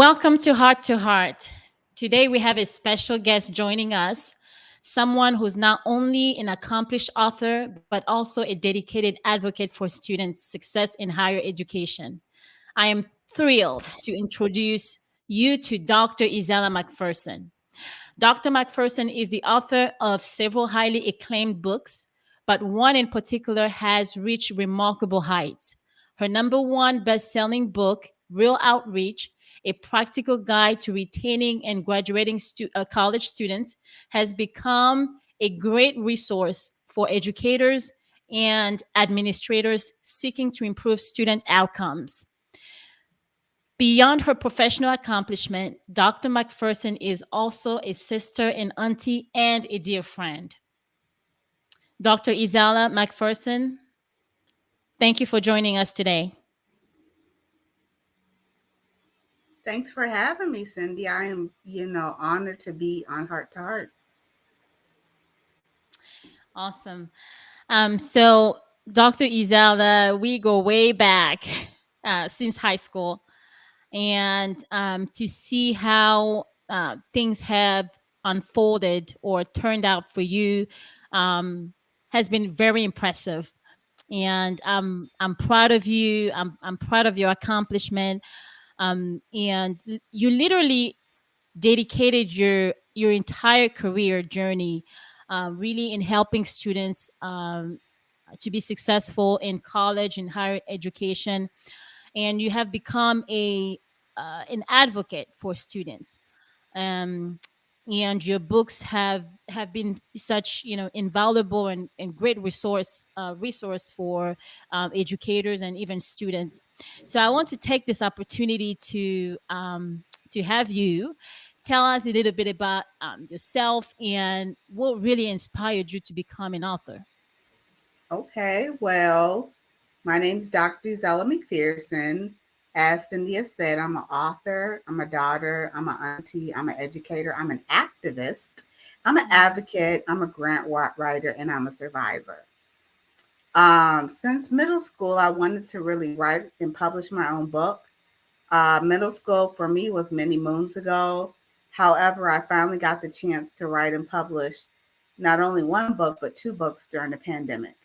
Welcome to Heart to Heart. Today we have a special guest joining us, someone who's not only an accomplished author, but also a dedicated advocate for students' success in higher education. I am thrilled to introduce you to Dr. Ezella McPherson. Dr. McPherson is the author of several highly acclaimed books, but one in particular has reached remarkable heights. Her number one best-selling book, Real Outreach, a practical guide to retaining and graduating college students, has become a great resource for educators and administrators seeking to improve student outcomes. Beyond her professional accomplishment, Dr. McPherson is also a sister, an auntie, and a dear friend. Dr. Ezella McPherson, thank you for joining us today. Thanks for having me, Cindy. I am, honored to be on Heart to Heart. Awesome. So, Dr. Ezella, we go way back since high school, and to see how things have unfolded or turned out for you has been very impressive. And I'm proud of you. I'm proud of your accomplishment. And you literally dedicated your entire career journey really in helping students to be successful in college and higher education, and you have become a an advocate for students. Um, and your books have been such invaluable and great resource for educators and even students. So I want to take this opportunity to have you tell us a little bit about yourself and what really inspired you to become an author. Okay, well, my name is Dr. Ezella McPherson. As Cindy has said, I'm an author, I'm a daughter, I'm an auntie, I'm an educator, I'm an activist, I'm an advocate, I'm a grant writer, and I'm a survivor. Since middle school, I wanted to really write and publish my own book. Middle school for me was many moons ago. However, I finally got the chance to write and publish not only one book, but two books during the pandemic.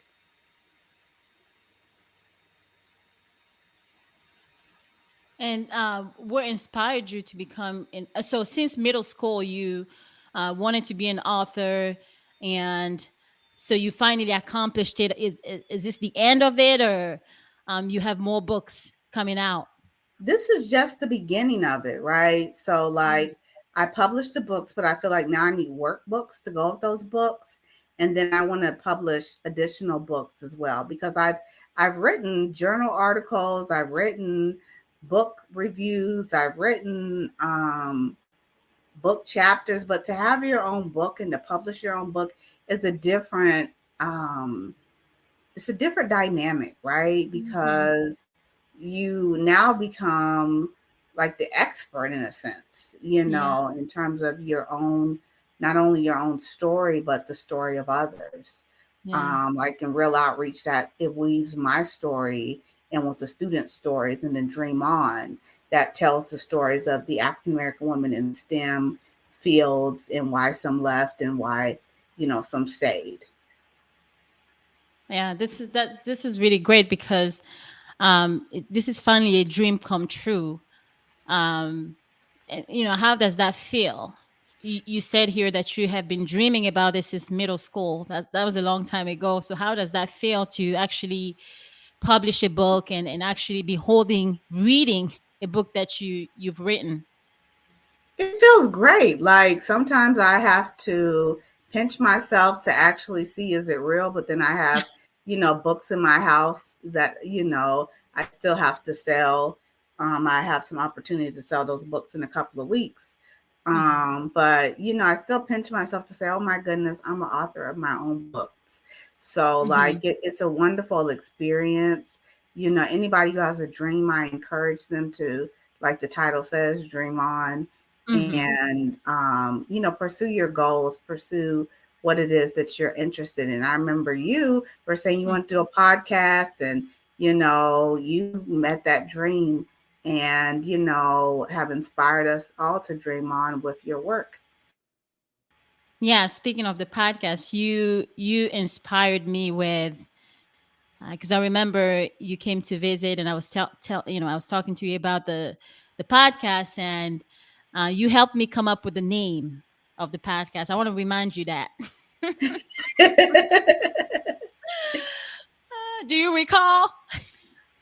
And what inspired you to become so since middle school you wanted to be an author, and so you finally accomplished it. Is this the end of it, or you have more books coming out? This is just the beginning of it, right? So, like, I published the books, but I feel like now I need workbooks to go with those books. And then I want to publish additional books as well because I've written journal articles, I've written book reviews, I've written book chapters, but to have your own book and to publish your own book is a different it's a different dynamic, right? Because you now become like the expert in a sense, in terms of your own, not only your own story, but the story of others. Like in Real Outreach, that it weaves my story in with the student stories, and then Dream On, that tells the stories of the African American women in STEM fields and why some left and why, some stayed. Yeah, this is really great because this is finally a dream come true. How does that feel? You said here that you have been dreaming about this since middle school. That was a long time ago. So how does that feel to actually publish a book and actually be reading a book that you've written? It feels great. Like sometimes I have to pinch myself to actually see, is it real? But then I have, books in my house that, I still have to sell. I have some opportunities to sell those books in a couple of weeks. But, I still pinch myself to say, oh my goodness, I'm an author of my own books. So like it's a wonderful experience. Anybody who has a dream, I encourage them to, like the title says, dream on and pursue your goals, pursue what it is that you're interested in. I remember you were saying you want to do a podcast, and you met that dream, and, have inspired us all to dream on with your work. Yeah, speaking of the podcast, you inspired me with, because I remember you came to visit, and I was I was talking to you about the podcast, and you helped me come up with the name of the podcast. I want to remind you that. Do you recall?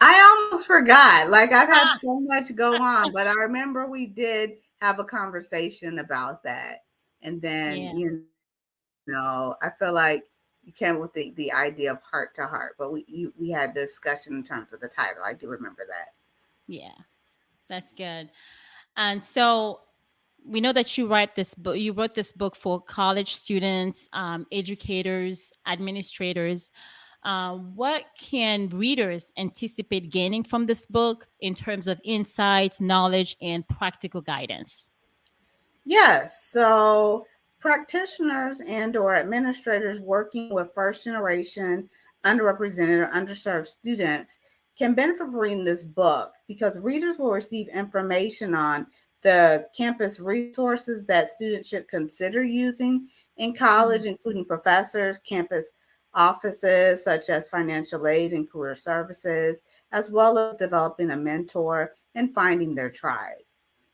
I almost forgot. Like, I've had Ah, so much go on, but I remember we did have a conversation about that. And then, yeah, I feel like you came with the idea of heart to heart, but we had discussion in terms of the title. I do remember that. yeah, that's good. And so we know that you write this book. You wrote this book for college students, educators, administrators. What can readers anticipate gaining from this book in terms of insights, knowledge, and practical guidance? Yes. So practitioners and or administrators working with first generation underrepresented or underserved students can benefit from reading this book because readers will receive information on the campus resources that students should consider using in college, Mhm. including professors, campus offices such as financial aid and career services, as well as developing a mentor and finding their tribe.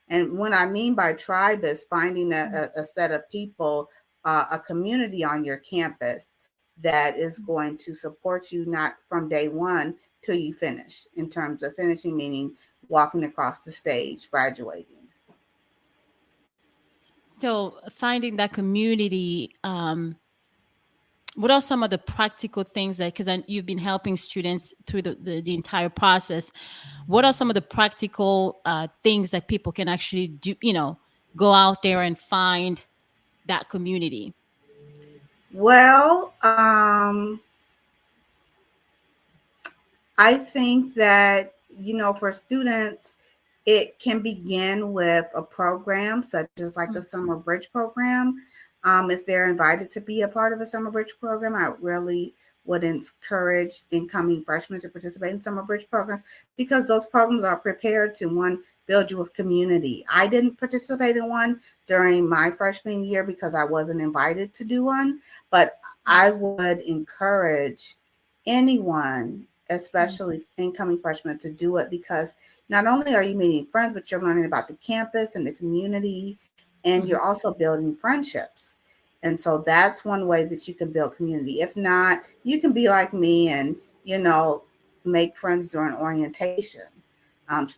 And what I mean by tribe is finding a set of people, a community on your campus that is going to support you not from day one till you finish, in terms of finishing, meaning walking across the stage, graduating. So, finding that community, what are some of the practical things that, because you've been helping students through the entire process, what are some of the practical things that people can actually do, go out there and find that community? Well, I think that, for students, it can begin with a program such as like a summer bridge program. If they're invited to be a part of a summer bridge program, I really would encourage incoming freshmen to participate in summer bridge programs because those programs are prepared to, one, build you with community. I didn't participate in one during my freshman year because I wasn't invited to do one, but I would encourage anyone, especially incoming freshmen, to do it because not only are you meeting friends, but you're learning about the campus and the community, and Mhm. you're also building friendships. And so that's one way that you can build community. If not, you can be like me and, make friends during orientation,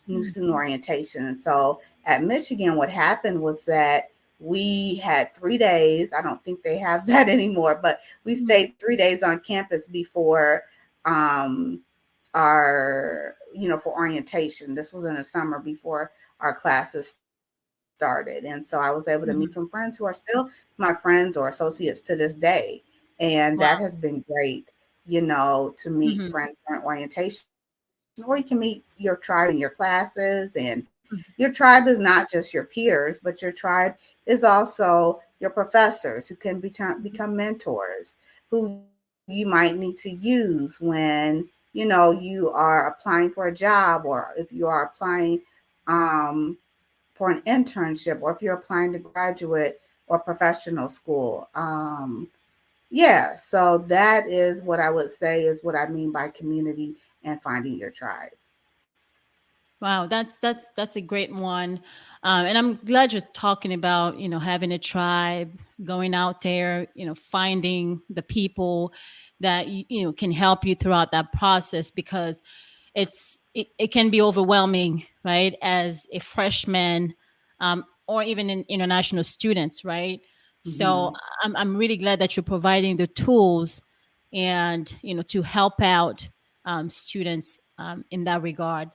new student orientation. And so at Michigan, what happened was that we had 3 days. I don't think they have that anymore, but we stayed 3 days on campus before um, for orientation. This was in the summer before our classes started. And so I was able to meet some friends who are Mhm. still my friends or associates to this day. And that has Wow. been great, to meet Mhm. friends during orientation, or you can meet your tribe in your classes. And your tribe is not just your peers, but your tribe is also your professors who can become mentors, who you might need to use when you are applying for a job, or if you are applying um, for an internship, or if you're applying to graduate or professional school. Yeah, so that is what I would say is what I mean by community and finding your tribe. Wow, that's a great one, and I'm glad you're talking about having a tribe, going out there, finding the people that can help you throughout that process, because it can be overwhelming, right? As a freshman, or even in international students, right? So Hmm. I'm really glad that you're providing the tools and to help out students in that regard.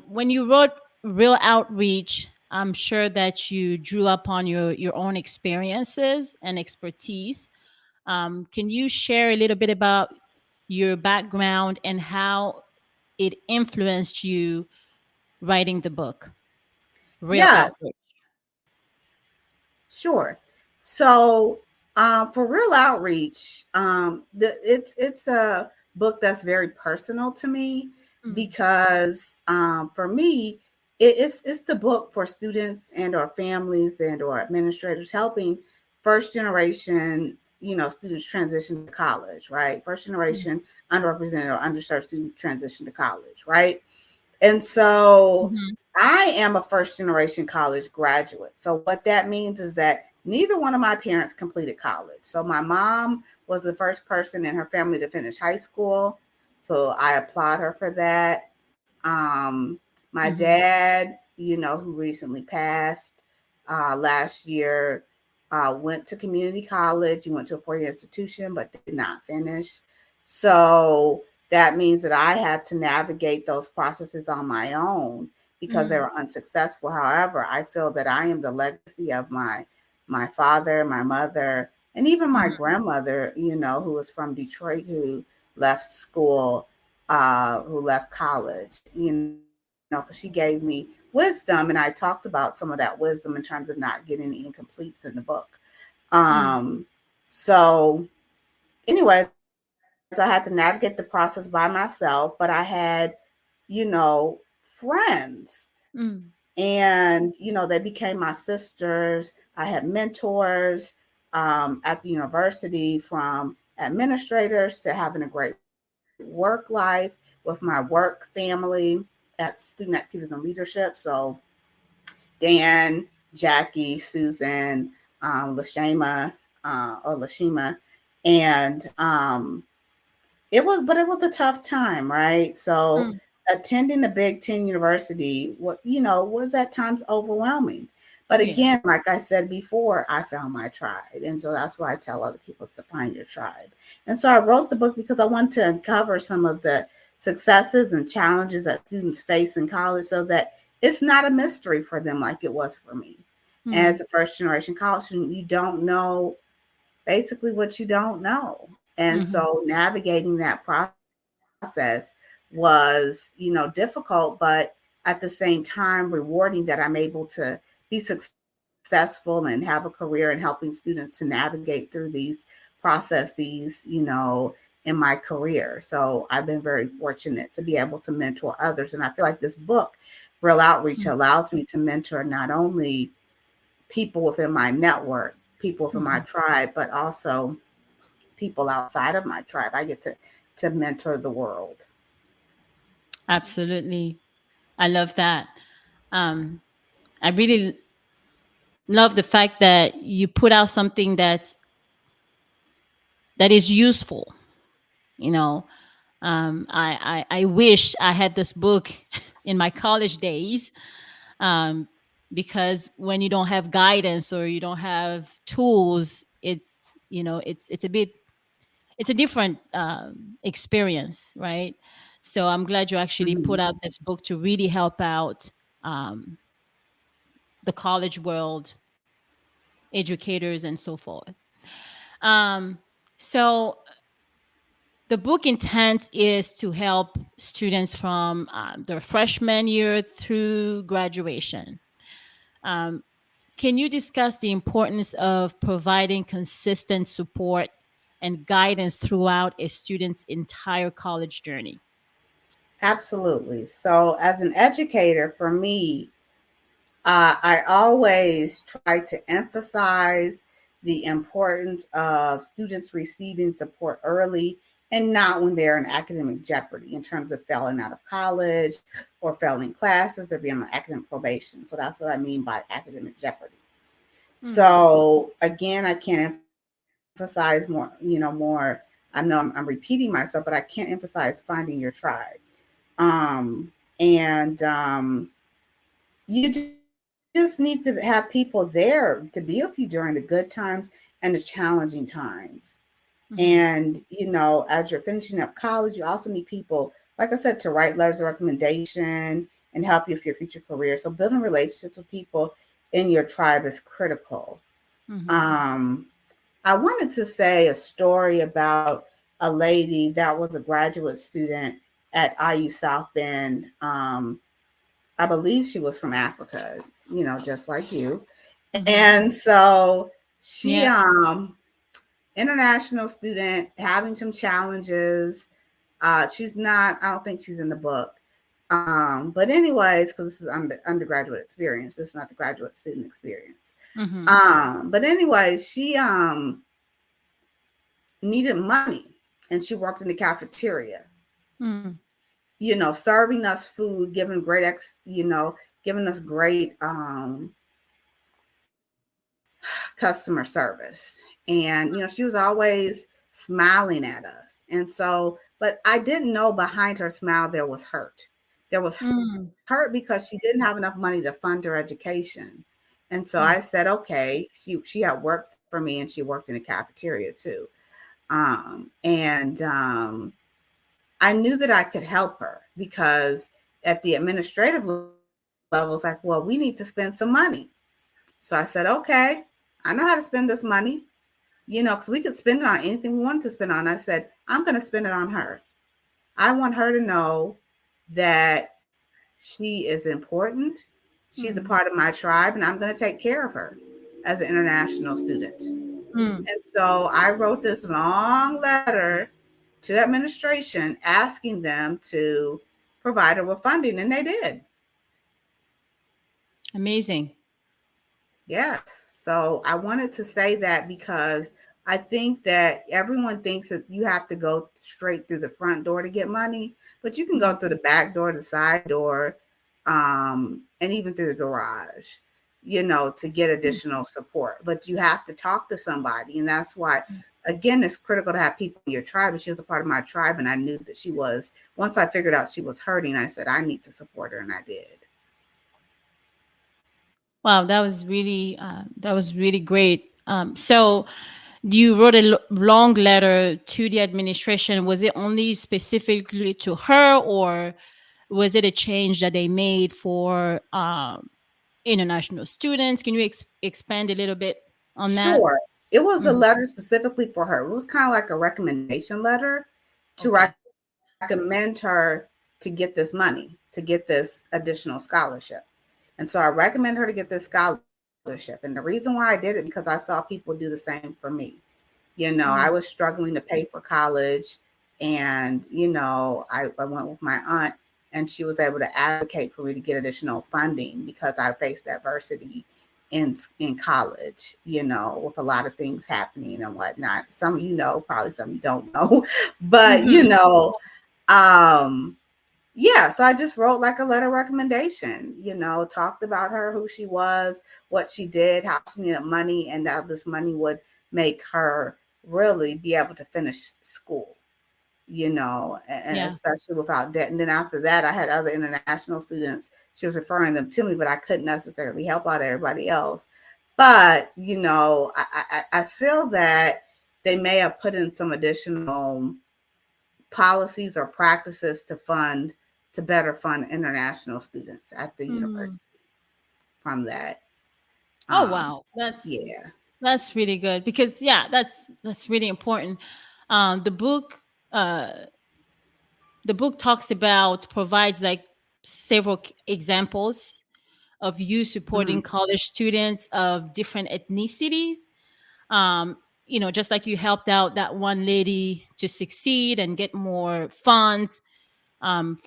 When you wrote Real Outreach, I'm sure that you drew upon your own experiences and expertise. Can you share a little bit about your background and how it influenced you writing the book, Real Yes, Outreach? sure. So, for Real Outreach, it's a book that's very personal to me Mm. because for me, it's the book for students and or families and or administrators helping first generation, students transition to college, right? First Mm. generation underrepresented or underserved student transition to college, right? And so Mhm. I am a first generation college graduate. So what that means is that neither one of my parents completed college. So my mom was the first person in her family to finish high school. So I applaud her for that. My Mhm. dad, who recently passed last year, went to community college. He went to a 4-year institution, but did not finish. So that means that I had to navigate those processes on my own because they Mm. were unsuccessful. However, I feel that I am the legacy of my father, my mother, and even my Mhm. grandmother, who was from Detroit, who left school, who left college, because she gave me wisdom, and I talked about some of that wisdom in terms of not getting the incompletes in the book. Mm. Um, so, anyways, I had to navigate the process by myself, but I had, friends, Mm. and they became my sisters. I had mentors at the university, from administrators to having a great work life with my work family at Student Activities and Leadership. So Dan, Jackie, Susan, Lashima, Lashima, and it was a tough time, right? So Mm. attending a Big Ten university, was at times overwhelming. But Yeah. again, like I said before, I found my tribe, and so that's why I tell other people to find your tribe. And so I wrote the book because I wanted to uncover some of the successes and challenges that students face in college, so that it's not a mystery for them like it was for me. As Mm. a first generation college student, you don't know basically what you don't know. And Mhm. so navigating that process was, difficult, but at the same time rewarding, that I'm able to be successful and have a career in helping students to navigate through these processes, in my career. So I've been very fortunate to be able to mentor others. And I feel like this book, Real Outreach, Mm. allows me to mentor not only people within my network, people within my Mhm. tribe, but also people outside of my tribe. I get to mentor the world. Absolutely. I love that. Um, I really love the fact that you put out something that is useful. You know, I wish I had this book in my college days, um, because when you don't have guidance or you don't have tools, it's a bit, it's a different experience, right? So I'm glad you actually Mhm. put out this book to really help out um, the college world, educators, and so forth. Um, so the book intent is to help students from their freshman year through graduation. Um, can you discuss the importance of providing consistent support and guidance throughout a student's entire college journey? Absolutely. So, as an educator, for me, I always try to emphasize the importance of students receiving support early and not when they're in academic jeopardy in terms of failing out of college or failing classes or being on academic probation. So that's what I mean by academic jeopardy. Mm. So again, I can't emphasize more. I know I'm repeating myself, but I can't emphasize finding your tribe. And You just need to have people there to be with you during the good times and the challenging times. Hmm. And, as you're finishing up college, you also need people, like I said, to write letters of recommendation and help you with your future career. So building relationships with people in your tribe is critical. Hmm. Um, I wanted to say a story about a lady that was a graduate student at IU South Bend. I believe she was from Africa, just like you. Hmm. And so she Yeah. international student having some challenges, She's not. I don't think she's in the book. But anyways, because this is undergraduate experience, this is not the graduate student experience. Mm-hmm. But anyways, she needed money, and she worked in the cafeteria. Mm. Serving us food, giving great giving us great customer service. And she was always smiling at us. And so, but I didn't know behind her smile there was hurt. There was Mm. hurt because she didn't have enough money to fund her education. And so Mm. I said, okay, she had worked for me, and she worked in the cafeteria too. And I knew that I could help her because at the administrative level, it's like, well, we need to spend some money. So I said, okay, I know how to spend this money, because we could spend it on anything we wanted to spend on. I said, I'm going to spend it on her. I want her to know that she is important. She's a Mm. part of my tribe, and I'm going to take care of her as an international student. Mm. And so I wrote this long letter to administration asking them to provide her with funding, and they did. Amazing. Yes. So I wanted to say that because I think that everyone thinks that you have to go straight through the front door to get money, but you can go Mm. through the back door, the side door, and even through the garage, to get Mm. additional support. But you have to talk to somebody. And that's why, again, it's critical to have people in your tribe. And she was a part of my tribe. And I knew that she was, once I figured out she was hurting, I said, I need to support her. And I did. Wow, that was really great. So you wrote a long letter to the administration. Was it only specifically to her, or was it a change that they made for international students? Can you expand a little bit on that? Sure. It was a Mhm. letter specifically for her. It was kind of like a recommendation letter to Okay. recommend her to get this money, to get this additional scholarship. And so I recommend her to get this scholarship. And the reason why I did it, because I saw people do the same for me. I was Mm. struggling to pay for college. And, I went with my aunt, and she was able to advocate for me to get additional funding because I faced adversity in college, with a lot of things happening and whatnot. Some of you know, probably some you don't know, but Hmm. um, yeah. So I just wrote like a letter recommendation. Talked about her, who she was, what she did, how she needed money, and that this money would make her really be able to finish school. And Yeah. especially without debt. And then after that, I had other international students. She was referring them to me, but I couldn't necessarily help out everybody else. But, I feel that they may have put in some additional policies or practices to better fund international students at the Mm. university from that. Oh Um, wow, yeah, that's really good, because yeah, that's really important. Um, the book uh, the book talks about, provides like several examples of you mhm, supporting college students of different ethnicities. Um, just like you helped out that one lady to succeed and get more funds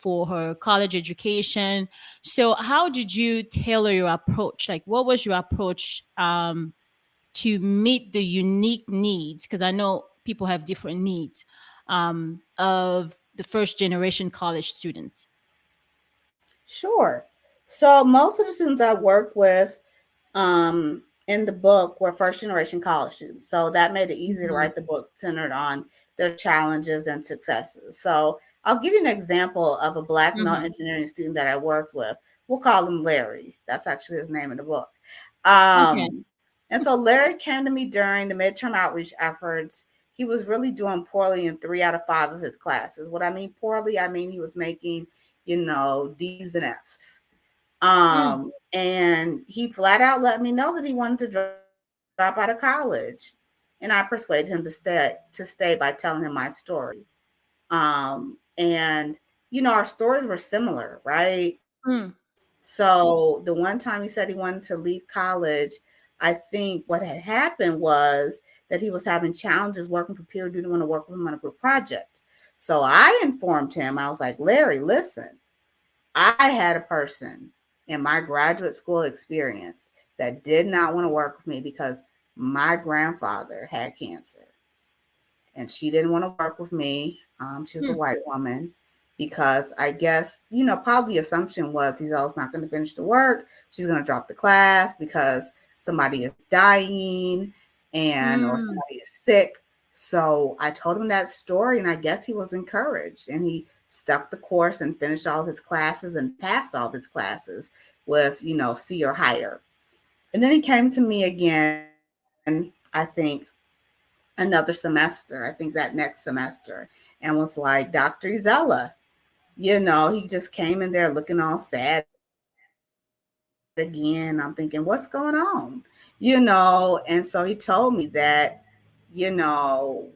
for her college education. So, how did you tailor your approach? Like, what was your approach to meet the unique needs? Because I know people have different needs of the first generation college students. sure. So most of the students I work with in the book were first generation college students. So that made it easy to Mhm. write the book centered on their challenges and successes. So I'll give you an example of a Black male Mhm. engineering student that I worked with. We'll call him Larry. That's actually his name in the book. Okay. Um, and so Larry came to me during the midterm outreach efforts. He was really doing poorly in 3 out of 5 of his classes. What I mean poorly, I mean he was making, D's and F's. Mm. And he flat out let me know that he wanted to drop out of college. And I persuaded him to stay by telling him my story. And our stories were similar, right? Mm. So the one time he said he wanted to leave college, I think what had happened was that he was having challenges working for peer due to want to work with him on a group project. So I informed him, I was like, Larry, listen, I had a person in my graduate school experience that did not want to work with me because my grandfather had cancer. And she didn't want to work with me. She was a Hmm. white woman because I guess, probably the assumption was he's always not going to finish the work. She's going to drop the class because somebody is dying and or Mm. somebody is sick. So I told him that story, and I guess he was encouraged, and he stuck the course and finished all of his classes and passed all of his classes with, C or higher. And then he came to me again, I think another semester, I think that next semester, and was like, Dr. Ezella, he just came in there looking all sad again. I'm thinking, what's going on? And so he told me that, you know,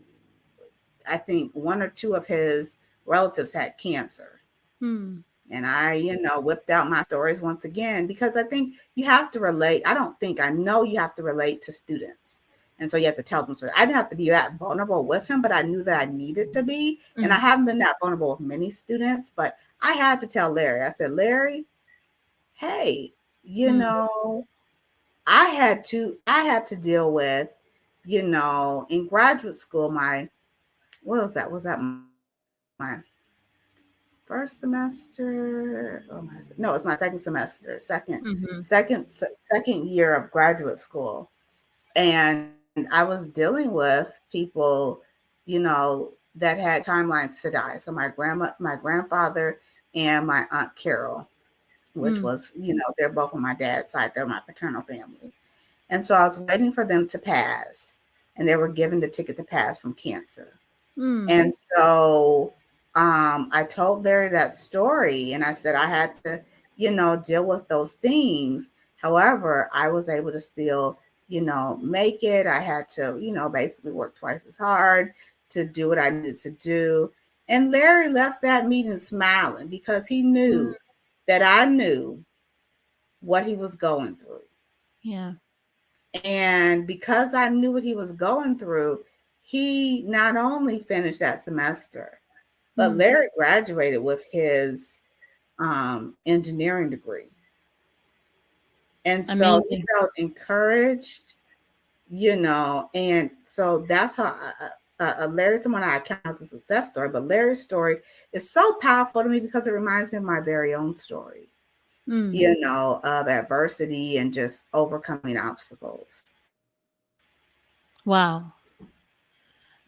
I think one or two of his relatives had cancer. Hmm. And whipped out my stories once again because I think you have to relate. I don't think, I know you have to relate to students. And so you have to tell them. So I didn't have to be that vulnerable with him, but I knew that I needed to be. And I Mm. haven't been that vulnerable with many students, but I had to tell Larry. I said, Larry, hey, you Mm. know, I had to deal with, in graduate school, what was that? Was that my first semester? No, it's my second semester, Mm-hmm. second year of graduate school, and I was dealing with people, that had timelines to die. So my grandfather, and my aunt Carol, which Mm. was, they're both on my dad's side. They're my paternal family, and so I was waiting for them to pass, and they were given the ticket to pass from cancer. Mm. And so I told Larry that story, and I said I had to, deal with those things. However, I was able to still, make it. I had to, basically work twice as hard to do what I needed to do. And Larry left that meeting smiling because he Mm. knew that I knew what he was going through. Yeah. And because I knew what he was going through, he not only finished that semester, but Mm. Larry graduated with his engineering degree. And so he Amazing. felt encouraged, and so that's how Larry, someone I count as a success story, but Larry's story is so powerful to me because it reminds me of my very own story, Mm. of adversity and just overcoming obstacles. Wow.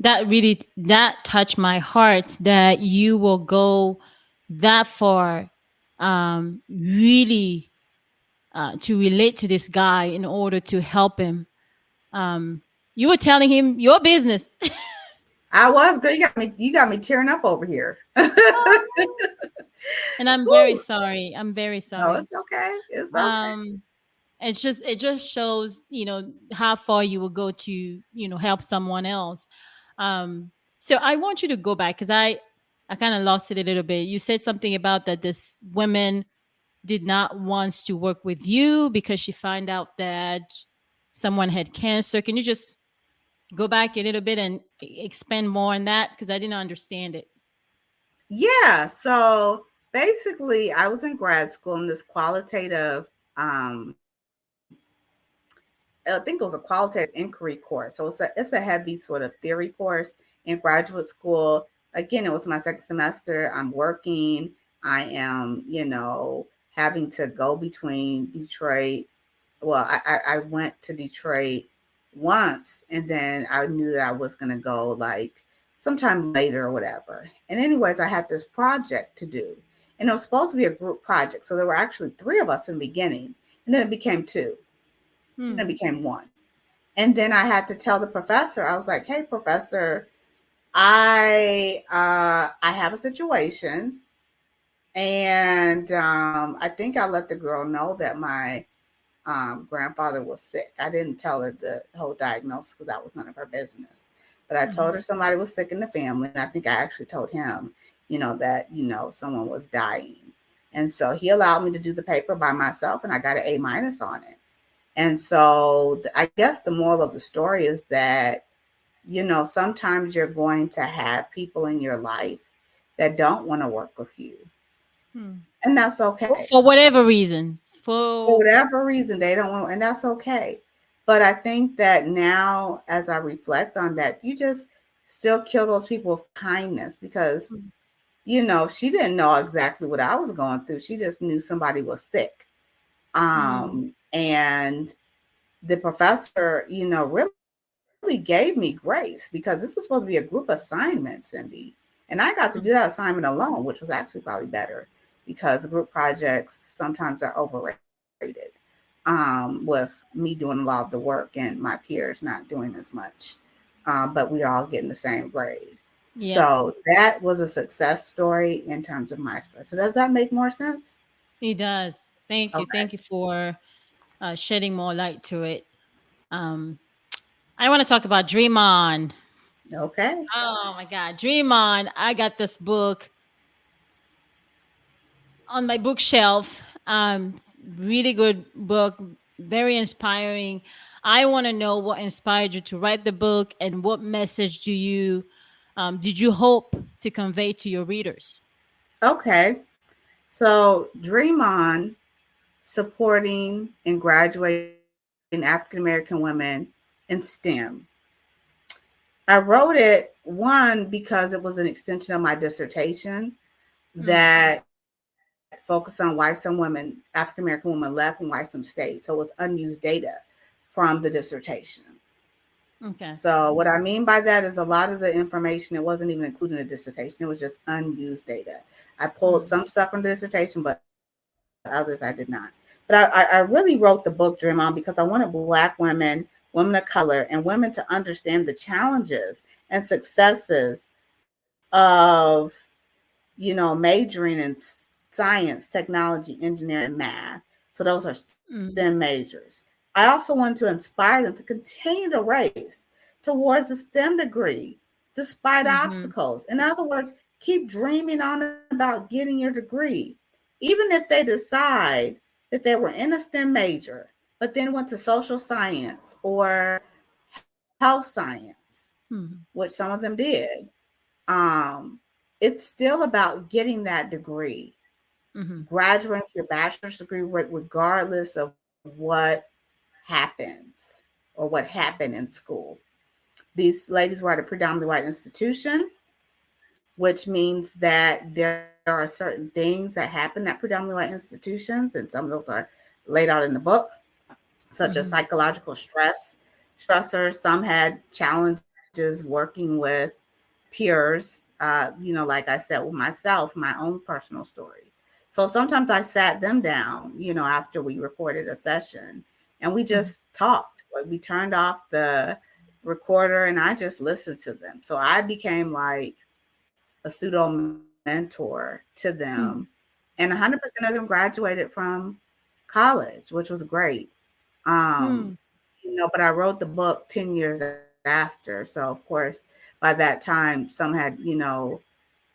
That touched my heart that you will go that far, really, to relate to this guy in order to help him. Um, you were telling him your business. I was good. You got me tearing up over here. And I'm very Woo. sorry. I'm very No, sorry. it's okay. It's okay. Um, it just shows, how far you will go to, help someone else. So I want you to go back because I kind of lost it a little bit. You said something about that this woman did not want to work with you because she found out that someone had cancer. Can you just go back a little bit and expand more on that because I didn't understand it. Yeah. So basically, I was in grad school in this qualitative, um, I think it was a qualitative inquiry course. So it's a heavy sort of theory course in graduate school. Again, it was my second semester. I'm working. I am, having to go between Detroit. Well, I went to Detroit once, and then I knew that I was going to go like sometime later or whatever. And anyways, I had this project to do, and it was supposed to be a group project. So there were actually three of us in the beginning, and then it became two, and then Hmm. it became one. And then I had to tell the professor, I was like, "Hey, professor, I have a situation, and I think I let the girl know that my grandfather was sick. I didn't tell her the whole diagnosis because that was none of her business. But I told Hmm. her somebody was sick in the family, and I think I actually told him, that someone was dying. And so he allowed me to do the paper by myself, and I got an A minus on it. And so I guess the moral of the story is that sometimes you're going to have people in your life that don't want to work with you. Hmm. And that's okay. For whatever reasons. For For whatever reason, they don't want, and that's okay. But I think that now, as I reflect on that, you just still kill those people with kindness because, mm, she didn't know exactly what I was going through. She just knew somebody was sick. mm, And the professor, really gave me grace because this was supposed to be a group assignment, Cindy. And I got to do that mm, assignment alone, which was actually probably better because group projects sometimes are overrated. With me doing a lot of the work and my peers not doing as much. But we all getting the same grade. yeah, So that was a success story in terms of my story. So does that make more sense? it does. Thank you. Okay. Thank you for shedding more light to it. Um, I want to talk about Dream On. Okay. Oh my God, Dream On. I got this book on my bookshelf. Really good book, very inspiring. I want to know what inspired you to write the book and what message did you hope to convey to your readers? Okay. So Dream On, supporting and graduating African American women in STEM. I wrote it, one, because it was an extension of my dissertation Mm, that focused on why some women, African American women, left and why some stayed. So it was unused data from the dissertation. okay. So what I mean by that is a lot of the information, it wasn't even included in the dissertation. It was just unused data. I pulled Mm, some stuff from the dissertation, but others I did not. But I really wrote the book Dream On because I wanted Black women, women of color, and women to understand the challenges and successes of, majoring in science, technology, engineering, and math. So those are STEM mm, majors. I also want to inspire them to continue the race towards the STEM degree despite mm-hmm, obstacles. In other words, keep dreaming on about getting your degree. Even if they decide that they were in a STEM major, but then went to social science or health science, which mm, some of them did, um, it's still about getting that degree, mm-hmm, graduating with your bachelor's degree, regardless of what happens or what happened in school. These ladies were at a predominantly white institution, which means that there are certain things that happen at predominantly white institutions, and some of those are laid out in the book, such as mm-hmm, psychological stressors. Some had challenges working with peers, like I said, with myself, my own personal story. So sometimes I sat them down, after we recorded a session and we mm-hmm, just talked. Like, we turned off the recorder and I just listened to them. So I became like a pseudo mentor to them. mm, And 100% of them graduated from college, which was great. Um, mm, but I wrote the book 10 years after. So, of course, by that time, some had,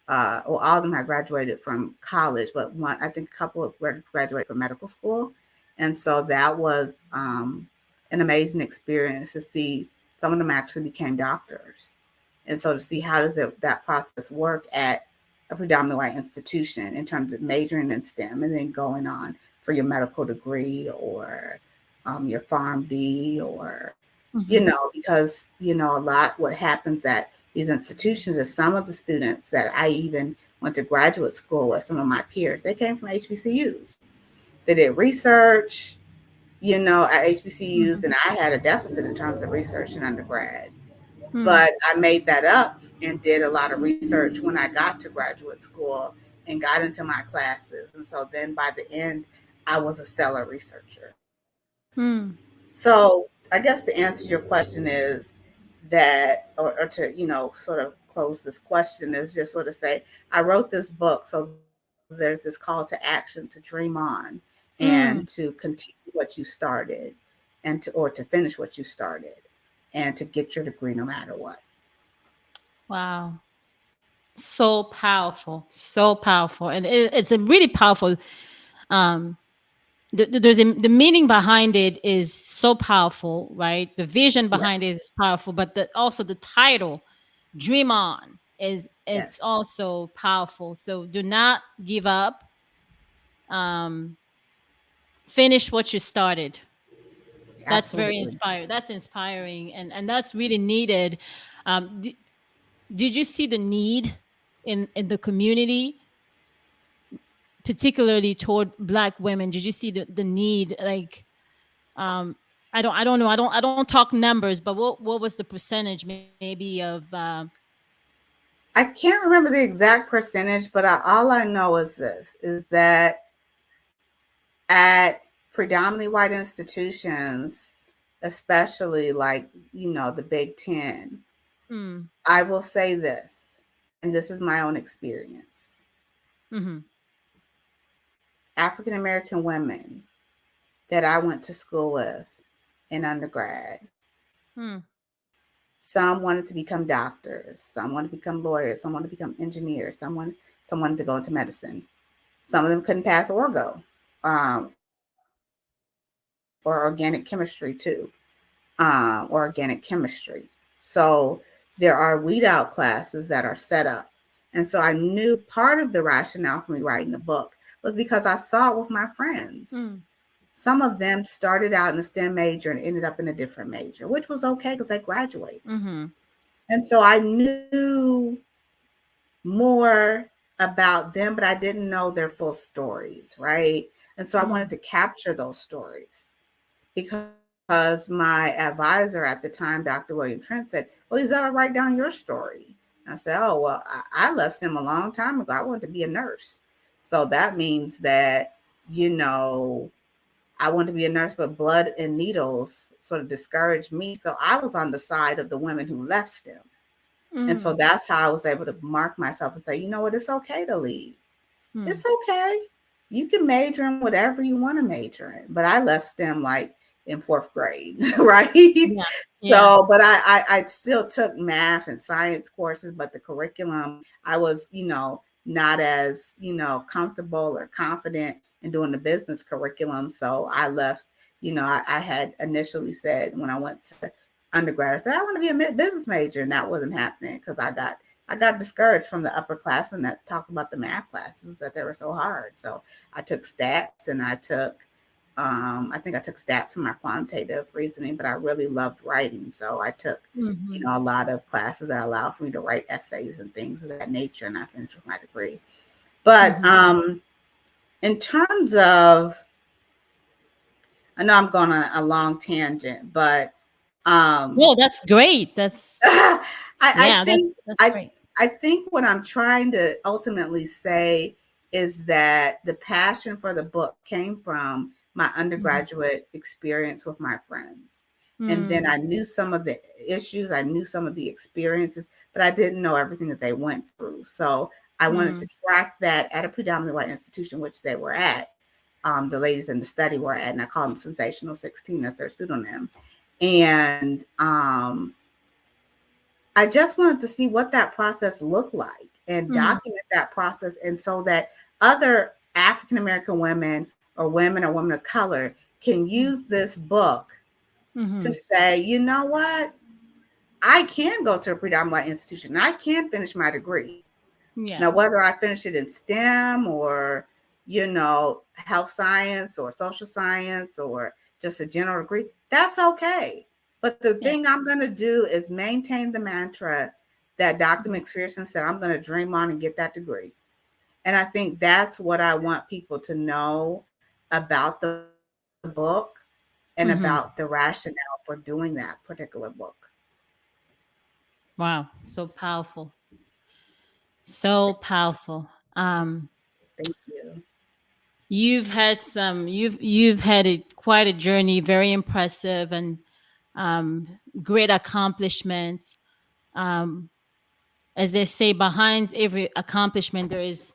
well, all of them had graduated from college, but one, I think a couple of graduated from medical school. And so that was an amazing experience to see some of them actually became doctors. And so to see how does that process work at a predominantly white institution in terms of majoring in STEM and then going on for your medical degree or your PharmD or, mm-hmm, because, a lot what happens at these institutions is some of the students that I even went to graduate school with, some of my peers, they came from HBCUs. They did research, at HBCUs, mm-hmm, and I had a deficit in terms of research in undergrad. mm, But I made that up and did a lot of research when I got to graduate school and got into my classes. And so then by the end, I was a stellar researcher. mm, So I guess to answer your question is that, or to, sort of close this question is just sort of say, I wrote this book. So there's this call to action to dream on and to mm. continue what you started or to finish what you started and to get your degree no matter what. Wow. So powerful. So powerful. And it's a really powerful um the meaning behind it is so powerful, right? The vision Yes. behind it is powerful, but also the title, Dream On, is it's Yes, also powerful. So do not give up. Um, finish what you started. That's very absolutely. inspiring. That's inspiring, and that's really needed. Did you see the need in the community, particularly toward Black women? Did you see the need? Like, um, I don't know. I don't talk numbers, but what was the percentage maybe of I can't remember the exact percentage, but all I know is this: is that at predominantly white institutions, especially like the Big Ten, mm, I will say this, and this is my own experience: mm-hmm, African American women that I went to school with in undergrad. mm, Some wanted to become doctors, some wanted to become lawyers, some wanted to become engineers, some wanted to go into medicine. Some of them couldn't pass orgo, or organic chemistry too, or organic chemistry. So there are weed out classes that are set up. And so I knew part of the rationale for me writing the book was because I saw it with my friends. mm, Some of them started out in a STEM major and ended up in a different major, which was okay because they graduated. mm-hmm, And so I knew more about them, but I didn't know their full stories, right? And so I wanted mm, to capture those stories because my advisor at the time, Dr. William Trent, said, "Well, Ezella, write down your story." I said, "Oh, well, I left him a long time ago. I wanted to be a nurse. So that means that, you know, I wanted to be a nurse, but blood and needles sort of discouraged me. So I was on the side of the women who left STEM. And so mm, that's how I was able to mark myself and say, you know what, it's okay to leave. mm. It's okay. You can major in whatever you want to major in. But I left STEM like in fourth grade, right? Yeah, yeah, So, but I still took math and science courses, but the curriculum, I was, not as, comfortable or confident in doing the business curriculum. So I left, I had initially said when I went to undergrad, I said, I want to be a business major. And that wasn't happening because I got discouraged from the upperclassmen that talked about the math classes that they were so hard. So I took stats and I think I took stats for my quantitative reasoning, but I really loved writing. So I took, mm-hmm, a lot of classes that allowed for me to write essays and things of that nature. And I finished with my degree. But mm-hmm. in terms of, I know I'm going on a long tangent, but No, that's great. That's I yeah, think that's I great. I think what I'm trying to ultimately say is that the passion for the book came from my Mm-hmm. undergraduate experience with my friends. And then Mm, I knew some of the issues, I knew some of the experiences, but I didn't know everything that they went through. So I wanted to mm, track that at a predominantly white institution, which they were at. The ladies in the study were at, and I call them Sensational 16, that's their pseudonym. And I just wanted to see what that process looked like and mm, document that process, and so that other African American women or women of color can use this book to mm-hmm. say, you know what, I can go to a predominant institution. I can finish my degree. Yeah, Now, whether I finish it in STEM or, health science or social science or just a general degree, that's okay. But the yeah. thing I'm going to do is maintain the mantra that Dr. Mm-hmm. McPherson said, I'm going to dream on and get that degree. And I think that's what I want people to know about the book and about the Mm-hmm. rationale for doing that particular book. Wow, so powerful, so powerful. Thank you. You've had quite a journey, very impressive, and um, great accomplishments. Um, as they say, behind every accomplishment, there's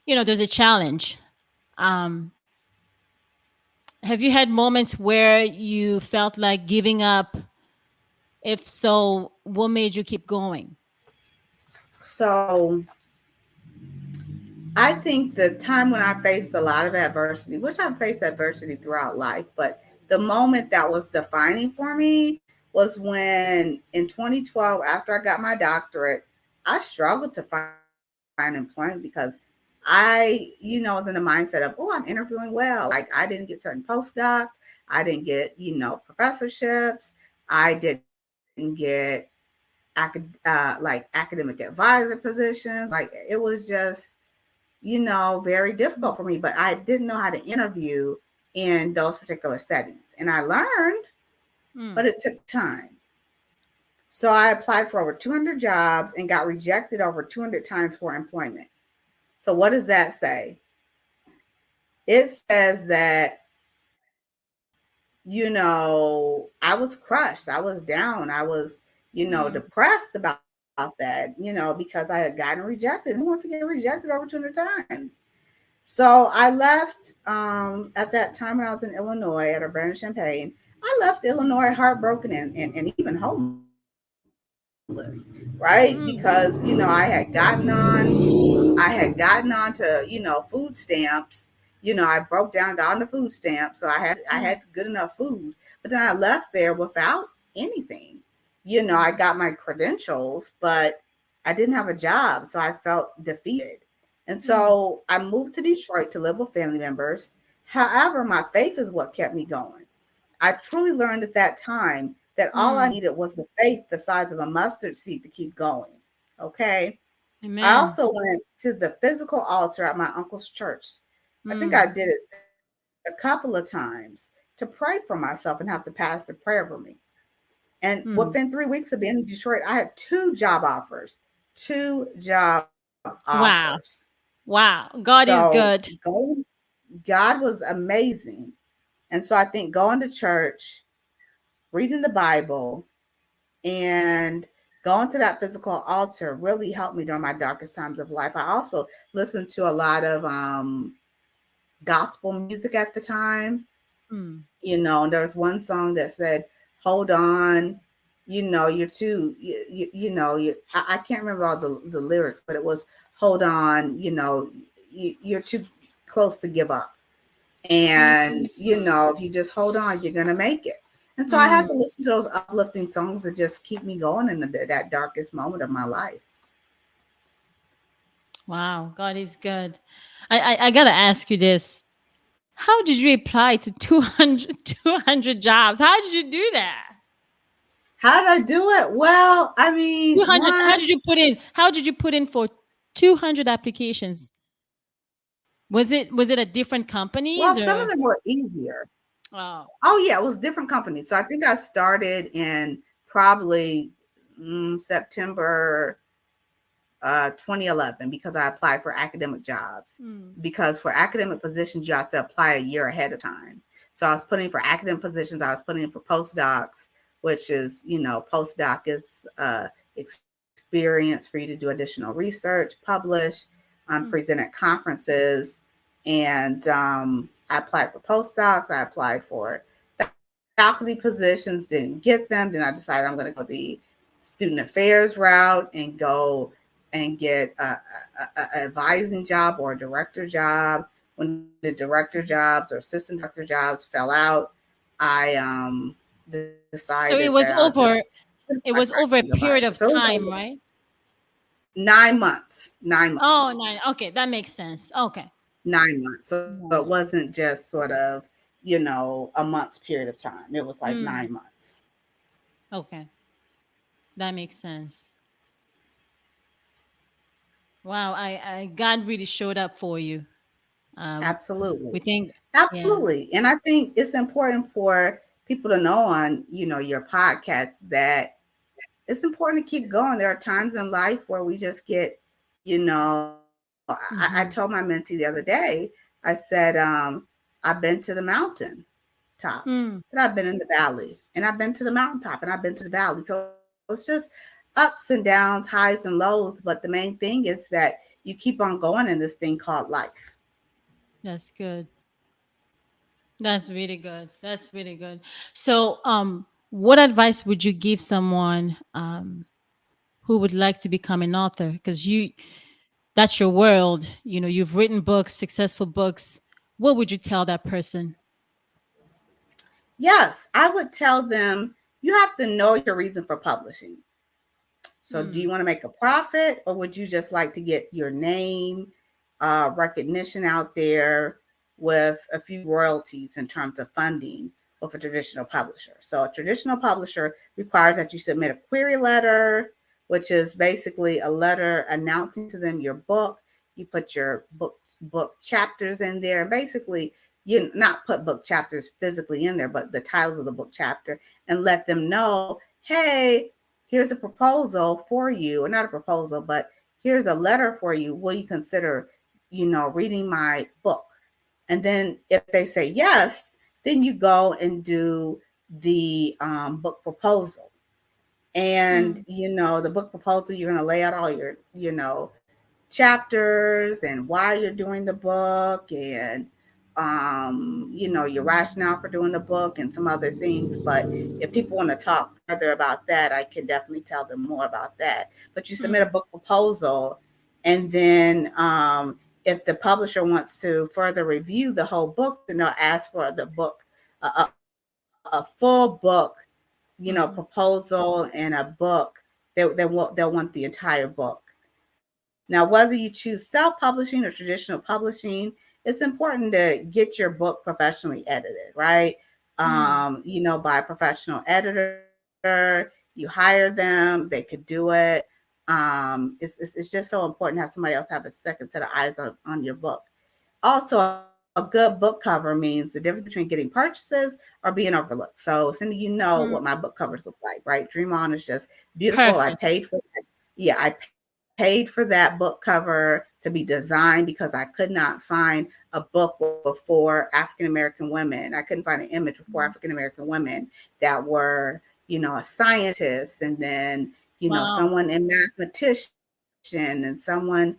a challenge. Um, have you had moments where you felt like giving up? If so, what made you keep going? So I think the time when I faced a lot of adversity, which I've faced adversity throughout life, but the moment that was defining for me was when in 2012, after I got my doctorate, I struggled to find employment because I was in the mindset of, oh, I'm interviewing well. Like I didn't get certain postdocs. I didn't get, professorships. I didn't get like academic advisor positions. Like it was just, very difficult for Mm, me, but I didn't know how to interview in those particular settings. And I learned, but mm, it took time. So I applied for over 200 jobs and got rejected over 200 times for employment. So what does that say? It says that, I was crushed. I was down. I was, mm, depressed about that, because I had gotten rejected. Who wants to get rejected over 200 times? So I left at that time when I was in Illinois at Urbana Champaign. I left Illinois heartbroken and even homeless, right? Because, mm, I had gotten on to, food stamps. I broke down, got on the food stamps. So I had mm, good enough food. But then I left there without anything. I mm, got my credentials, but I didn't have a job. So I felt defeated. And mm, so I moved to Detroit to live with family members. However, my faith is what kept me going. I truly learned at that time that all I mm. needed was the faith the size of a mustard seed to keep going. Okay. I Amen. also went to the physical altar at my uncle's church. I think I Mm, did it a couple of times to pray for myself and have the pastor pray over me. And within mm. 3 weeks of being in Detroit, I had two job offers. Two job offers. Wow. Wow. God is So good. God was amazing. And so I think going to church, reading the Bible, and going to that physical altar really helped me during my darkest times of life. I also listened to a lot of gospel music at the time. Mm, And there was one song that said, "Hold on, you're too, I can't remember all the lyrics, but it was, "Hold on, you're too close to give up." And, mm, if you just hold on, you're going to make it. And so I had mm. to listen to those uplifting songs that just keep me going in that darkest moment of my life. Wow. God is good. I gotta ask you this. How did you apply to 200 jobs? How did you do that? How did I do it? Well, I mean, 200. How one, did you put in? How did you put in for 200 applications? Was it a different well, companies some of or? them were easier. Oh. Oh, yeah, it was different companies. So I think I started in probably September 2011 because I applied for academic jobs. Mm, Because for academic positions, you have to apply a year ahead of time. So I was putting for academic positions, I was putting in for postdocs, which is, postdoc is experience for you to do additional research, publish, mm, present at conferences. And I applied for postdocs, I applied for faculty positions, didn't get them. Then I decided I'm going to go the student affairs route and go and get a advising job or a director job. When the director mm. jobs or assistant director jobs fell out, I decided So that it I was just over. my It career was over a advisor. period So it of was over time, right? 9 months, 9 months, Oh, nine. Okay, that makes sense. Okay. 9 months. So it Right. wasn't just sort of, a month's period of time. It was like nine Mm, months. okay, that makes sense. Wow, I God really showed up for you. Um, Absolutely. we think, yeah. Absolutely. And I think it's important for people to know on, your podcast that it's important to keep going. There are times in life where we just get, I told my Mm-hmm. mentee the other day, I said, I've been to the mountain top, Mm. but I've been in the valley, and I've been to the mountaintop, and I've been to the valley. So it's just ups and downs, highs and lows. But the main thing is that you keep on going in this thing called life. That's good. That's really good. That's really good. So, what advice would you give someone who would like to become an author? Because that's your world. You've written books, successful books. What would you tell that person? Yes, I would tell them you have to know your reason for publishing. So do you want to make a profit, or would you just like to get your name recognition out there with a few royalties in terms of funding with a traditional publisher? So a traditional publisher requires that you submit a query letter, which is basically a letter announcing to them your book. You put your book chapters in there. Basically, you not put book chapters physically in there, but the titles of the book chapter, and let them know, hey, here's a proposal for you, or not a proposal, but here's a letter for you. Will you consider, reading my book? And then if they say yes, then you go and do the book proposal. And, the book proposal, you're going to lay out all your, chapters and why you're doing the book, and your rationale for doing the book and some other things. But if people want to talk further about that, I can definitely tell them more about that. But you submit a book proposal, and then if the publisher wants to further review the whole book, then they'll ask for the book, a full book, proposal and a book. They'll want the entire book. Now, whether you choose self-publishing or traditional publishing, it's important to get your book professionally edited, right? By a professional editor. You hire them, they could do it. It's just so important to have somebody else have a second set of eyes on your book. Also, a good book cover means the difference between getting purchases or being overlooked. So, Cindy, you know what my book covers look like, right? Dream On is just beautiful. I Perfect. paid for that. Yeah, I paid for that book cover to be designed because I could not find a book before African American women. I couldn't find an image before African American women that were, a scientist, and then, Wow. someone in mathematician, and someone,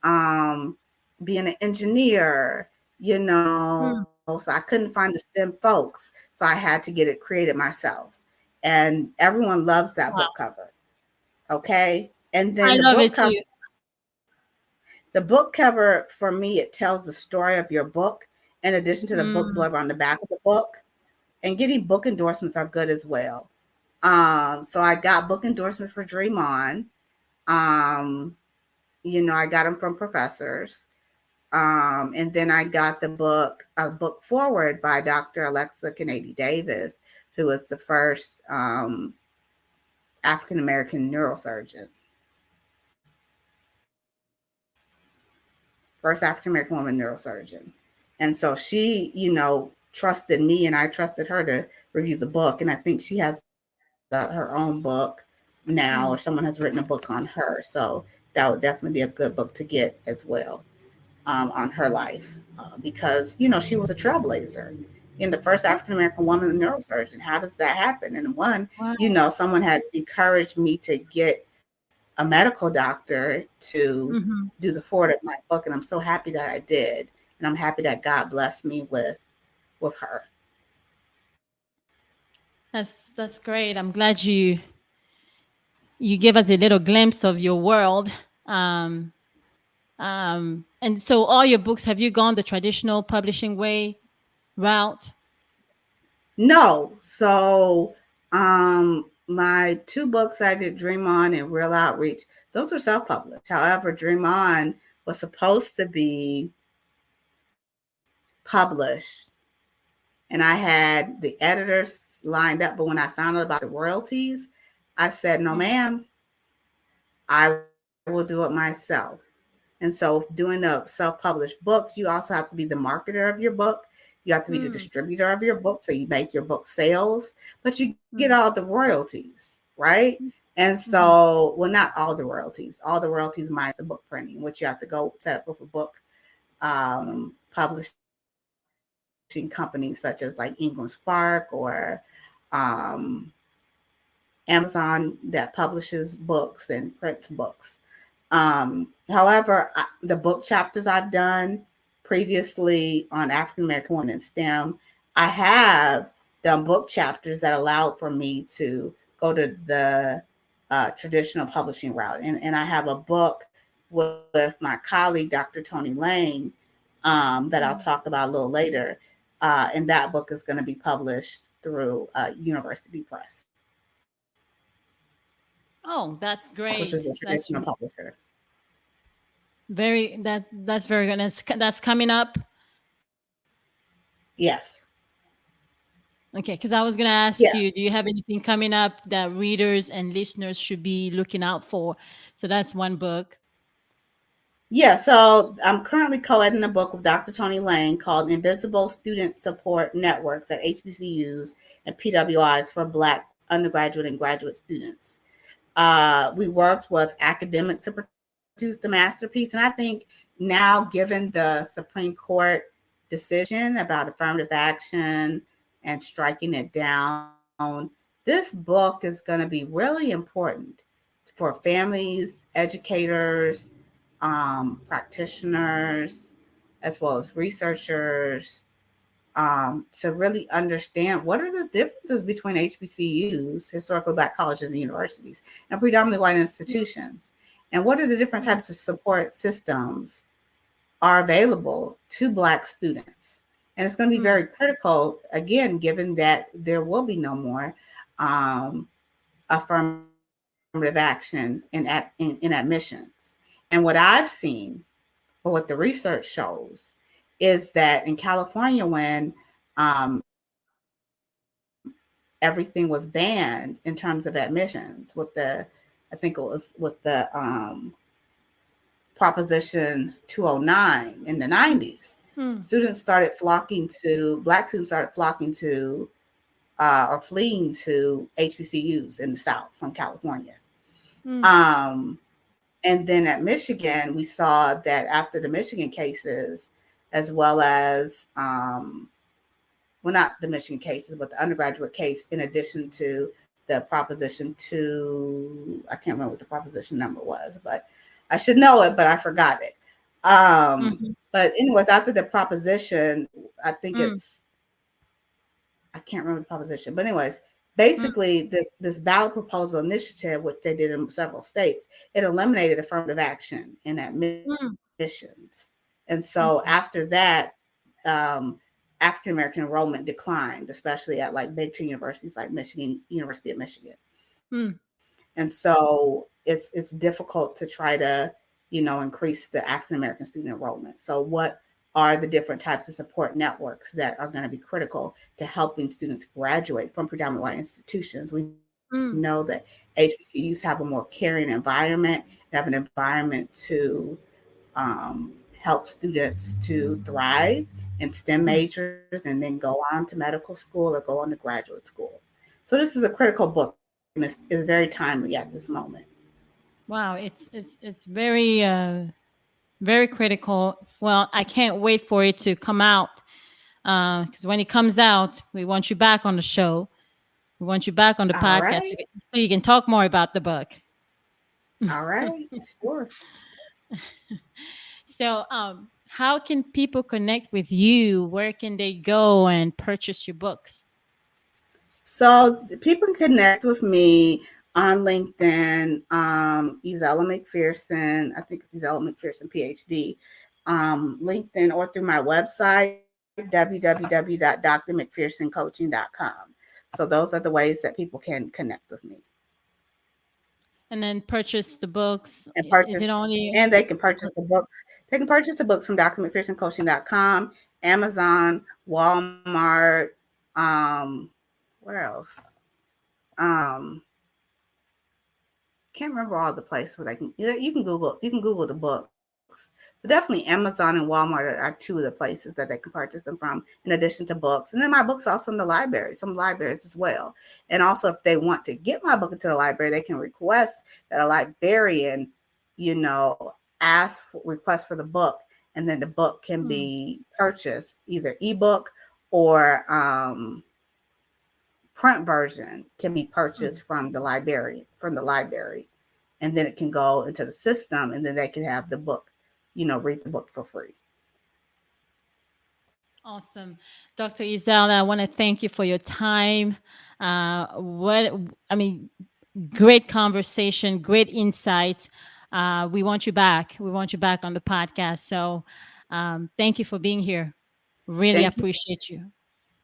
um, being an engineer, so I couldn't find the STEM folks. So I had to get it created myself. And everyone loves that book Wow. cover. Okay. And then I love it too. the book cover for me, it tells the story of your book in addition to the book Mm, blurb on the back of the book. And getting book endorsements are good as well. So I got book endorsements for Dream On. Um, I got them from professors. And then I got a book forward by Dr. Alexa Kennedy Davis, who was the first African American neurosurgeon, first African American woman neurosurgeon. And so she, trusted me, and I trusted her to review the book. And I think she has her own book now, or someone has written a book on her. So that would definitely be a good book to get as well, on her life, because she was a trailblazer and the first African American woman neurosurgeon. How does that happen? And one, wow. someone had encouraged me to get a medical doctor to Hmm. do the forward of my book, and I'm so happy that I did, and I'm happy that God blessed me with her. That's great. I'm glad you gave us a little glimpse of your world. Um, and so, all your books, have you gone the traditional publishing way route? No, so my two books I did, Dream On and Real Outreach, those are self-published. However, Dream On was supposed to be published, and I had the editors lined up, but when I found out about the royalties, I said, no, Mm, ma'am, I will do it myself. And so, doing the self-published books, you also have to be the marketer of your book. You have to be the mm, distributor of your book, so you make your book sales, but you get all the mm, royalties, right? And mhm, so, well, not all the royalties minus the book printing, which you have to go set up with a book publishing companies such as like Ingram Spark, or um, Amazon, that publishes books and prints books. However, the book chapters I've done previously on African American women in STEM, I have done book chapters that allowed for me to go to the traditional publishing route. And I have a book with my colleague, Dr. Tony Lane, that I'll talk mm. about a little later. And that book is going to be published through University Press. Oh, that's which is great. a That's traditional publisher. that's very good. That's coming up. Yes. Okay, because I was gonna ask you, do Yes. you have anything coming up that readers and listeners should be looking out for? So that's one book. Yeah, so I'm currently co-editing a book with Dr. Tony Lane called Invisible Student Support Networks at HBCUs and PWIs for Black undergraduate and graduate students. We worked with academics to produce the masterpiece, and I think now, given the Supreme Court decision about affirmative action and striking it down, this book is going to be really important for families, educators, practitioners, as well as researchers, to really understand what are the differences between HBCUs, historically Black colleges and universities, and predominantly white institutions, and what are the different Mm, types of support systems are available to Black students. And it's going to be mm, very critical, again, given that there will be no more um, affirmative action in admissions. And what I've seen, or what the research shows, is that in California, when everything was banned in terms of admissions, I think it was with the Proposition 209 in the 90s, mm, Black students started flocking to or fleeing to HBCUs in the South from California. mm, Um, and then at Michigan, we saw that after the Michigan cases, as well as, well, not the Michigan cases, but the undergraduate case, in addition to the Proposition 2, I can't remember what the proposition number was, but I should know it, but I forgot it. mhm, But anyways, after the proposition, I think mm, I can't remember the proposition, but anyways, mm, basically this ballot proposal initiative, which they did in several states, it eliminated affirmative action in mm, admissions, and so after okay. that, um, African American enrollment declined, especially at like big two universities like Michigan University of Michigan. Mm, And so it's difficult to try to, increase the African American student enrollment. So what are the different types of support networks that are going to be critical to helping students graduate from predominantly white institutions? We know that mm, HBCUs have a more caring environment, have an environment to help students to thrive in STEM mm. majors and then go on to medical school or go on to graduate school. So this is a critical book, and it's very timely at this moment. Wow, it's very very critical. Well, I can't wait for it to come out. Because when it comes out, we want you back on the show. We want you back on the All podcast right. so you can talk more about the book. All right. Sure. So, how can people connect with you? Where can they go and purchase your books? So people can connect with me on LinkedIn, Ezella McPherson. I think it's Ezella McPherson, PhD. LinkedIn, or through my website, www.drmcphersoncoaching.com. So those are the ways that people can connect with me And then purchase the books. and Is it purchase, only? and they can purchase the books. They can purchase the books from drmcphersoncoaching.com, Amazon, Walmart, um, where else? Um, can't remember all the places where you can Google the books. But definitely Amazon and Walmart are two of the places that they can purchase them from, in addition to books. And then my books also in the library, some libraries as well. And also, if they want to get my book into the library, they can request that a librarian, request for the book, and then the book can Mm, be purchased, either ebook or print version can be mm. purchased from the library, and then it can go into the system, and then they can have the book, read the book for free. Awesome. Dr. Izalda, I want to thank you for your time. What I mean, great conversation, great insights. We want you back. We want you back on the podcast. So thank you for being here. Really Thank you. appreciate you.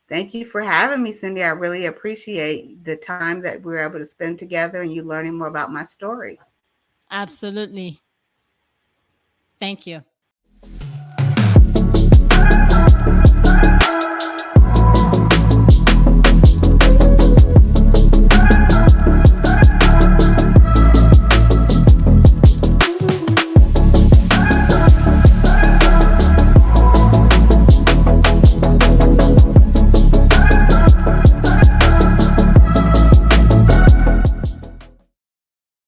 Thank you for having me, Cindy. I really appreciate the time that we were able to spend together and you learning more about my story. Absolutely. Thank you.